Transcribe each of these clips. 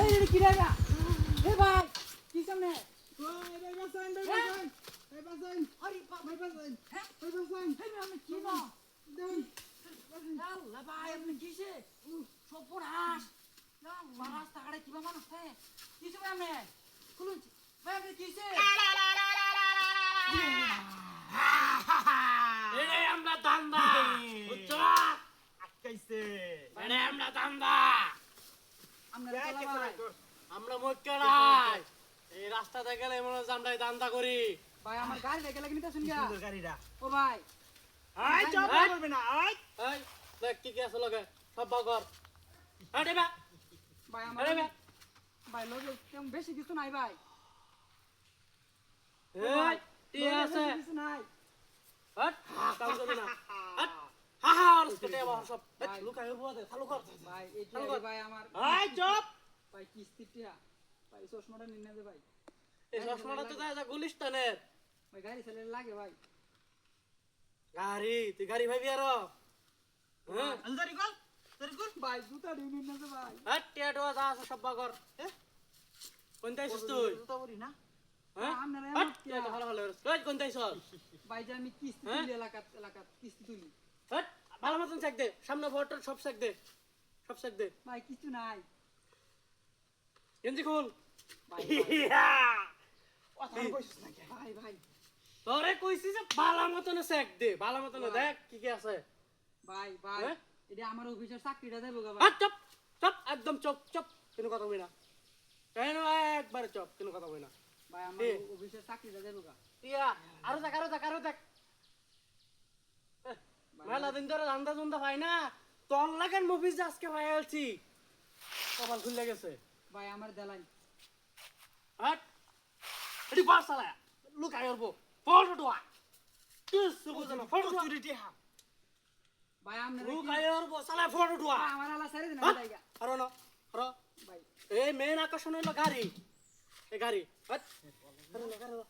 এটা কি রে না এ ভাই কি সামনে ভাই বাসান আরে বাপ ভাই বাসান হ্যাঁ ভাই বাসান এই আমি কি না দেন আল্লাহ ভাই আপনি কিসে সর্বনাশ আল্লাহ রাস্তাঘাটে কিবা মানুষ থাকে কিসে ভাই আপনি খুলুন ভাই আপনি কিসে এরে আমরা দান্দা বুঝছো আটকাইছে এরে আমরা দান্দা আপনারা চলা ভাই আমরা মুখ্য নাই এই রাস্তাতে গেলে মনে হচ্ছে আমরা এই দান্দা করি ভাই আমার গাড়ি লেগে লাগি নিতেছেন গা সুন্দর গাড়িটা ও ভাই আই চাপ এই। করবে না আই এই দেখ কি কি আছে লগে সব বাগর আরে বা ভাই আমার আরে বা ভাই লগে কেমন বেশি কিছু নাই ভাই এই ঠিক আছে বেশি কিছু নাই হট কাম করবি না হট হা হা আর কেটে বাহ সব ভাই। লুকাই হবো দে চালু কর ভাই এটা চালু কর। ভাই আমার আই চুপ ভাই কিস্তিটা ভাই চশমাটা নিয়ে দে ভাই এই চশমাটা তো যা গুলিস্তানের ভাই গাড়ি চালালে লাগে ভাই গাড়ি তুই গাড়ি ভাবি আর হ্যাঁ আলদারি কল তারি কল ভাই জুতা নিয়ে দে ভাই হট টিয়াটো যা আছে সব বাগর কোনটা আছিস তুই তো বলি না হ্যাঁ আপনারা হট এমন কি টিয়াটো ভালো ভালো কই কোনটা আছিস ভাই যে আমি কিস্তি হ্যাঁ? তুলি এলাকা কিস্তি তুলি হট ভালো মতন চেক দে সামনে ভোটার সব চেক দে সব চেক দে ভাই কিছু নাই গেঞ্জি খুল ভাই ইয়া কথা কইছিস না ভাই ভাই তোরে কইছি যে ভালো মতন চেক দে ভালো মতন দেখ কি কি আছে ভাই ভাই হ্যাঁ? এটা আমার অফিসের চাকরিটা দেবো গা ভাই হট চুপ চুপ একদম চুপ চুপ কোনো কথা কই না কেন একবারে চুপ কোনো কথা কই না ভাই আমার এ। অফিসের চাকরিটা দেবো গা টিয়া আরো দেখ আরো দেখ আরো দেখ মেলা দিন ধরে রান্দা জুন্দা পাই না তোর লাগান মুভিজ আজকে ভাই আলছি কপাল খুলে গেছে ভাই আমার দেলাই হট এটি বাস চালা লুকাই করবো ফটো টোয়া কিছু বুঝে না ফটো টোয়া চুরিটি হা ভাই আপনারা লুকাই করবো চালা ফটো টোয়া ভাই, আমার আলা সারি দেন হট জায়গা আরো না আরো ভাই এই মেন আকর্ষণ হলো গাড়ি এই গাড়ি হট আরো না আরো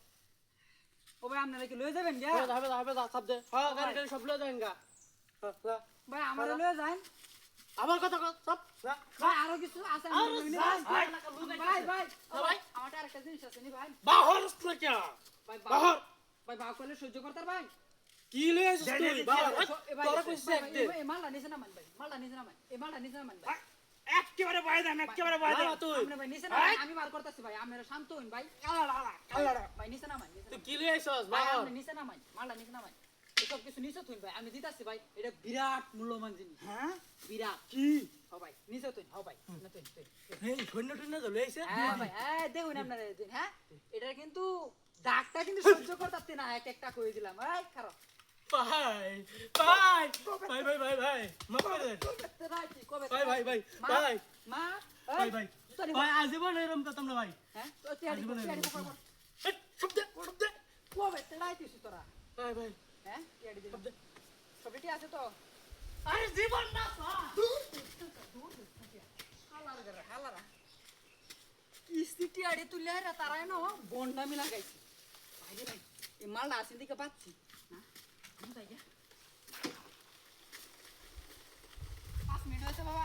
ও ভাই আপনারা কি লয়ে যাবেন গা হবে সব দে হ্যাঁ গাড়ি গাড়ি সব লয়ে যাবেন গা হ্যাঁ, যা। ভাই আমার লয়ে যান আমার কথা কর সব যা। ভাই আরো কিছু আছে আমি আরো লইনি, যাস, ভাই ভাই। ভাই ভাই ও ভাই। ভাই আমার আরেকটা জিনিস আছে নি ভাই বাহর কে ভাই বাহর ভাই বাপ করলে সহ্য করতার ভাই কি লয়ে আসিস দে, তুই দে, দে, বাহর দে, এ ভাই, তোরা কইছিস ভাই, এক দে এই মালটা নিচে নামান ভাই মালটা নিচে নামান এই মালটা নিচে নামান ভাই একেবারে বয় দেন একেবারে বয় দেন না, তুই আপনি ভাই নিচে নামান আমি বার করতেছি ভাই আপনারা শান্ত হইন ভাই আল্লাহ ভাই নিচে নামান নিচে তুই নামান। কি লয়ে আসিস ভাই বাহর আপনি নিচে নামান মালটা নিচে নামান এসব কিছু নিচে তুইন ভাই আমি দিতাছি ভাই এটা বিরাট মূল্যবান জিনিস হ্যাঁ বিরাট কি হ ভাই নিচে তুইন হ ভাই না তুইন তুইন এই সৈন্য টৈন্য তো লয়ে আইছে হ্যাঁ ভাই হ্যাঁ দেখুন আপনারা দিন হ্যাঁ এটা কিন্তু ডাকটা কিন্তু সহ্য করতে না এক একটা করে দিলাম এই খারাপ ভাই ভাই ভাই ভাই ভাই ভাই মাফ করে দে কবে ভাই ভাই ভাই মা ভাই মা ভাই ভাই ভাই আজীবন এরকম করতাম না ভাই হ্যাঁ তো তিয়াড়ি আজীবন তিয়াড়ি এরকম পকড় এই, সব দে সব দে কবে তেড়াইতিস তোরা ভাই ভাই হ্যাঁ তিয়াড়ি দিলাম সব দে সবটি আছে তো আরে জীবন না হালারা কিস্তি তিয়াড়ি তুলে রে তারাই না বন্ডামি লাগাইছি ভাই রে ভাই এই মালটা আসেন দিকে পাচ্ছি না আমি যাই 5 মিনিট হয়েছে বাবা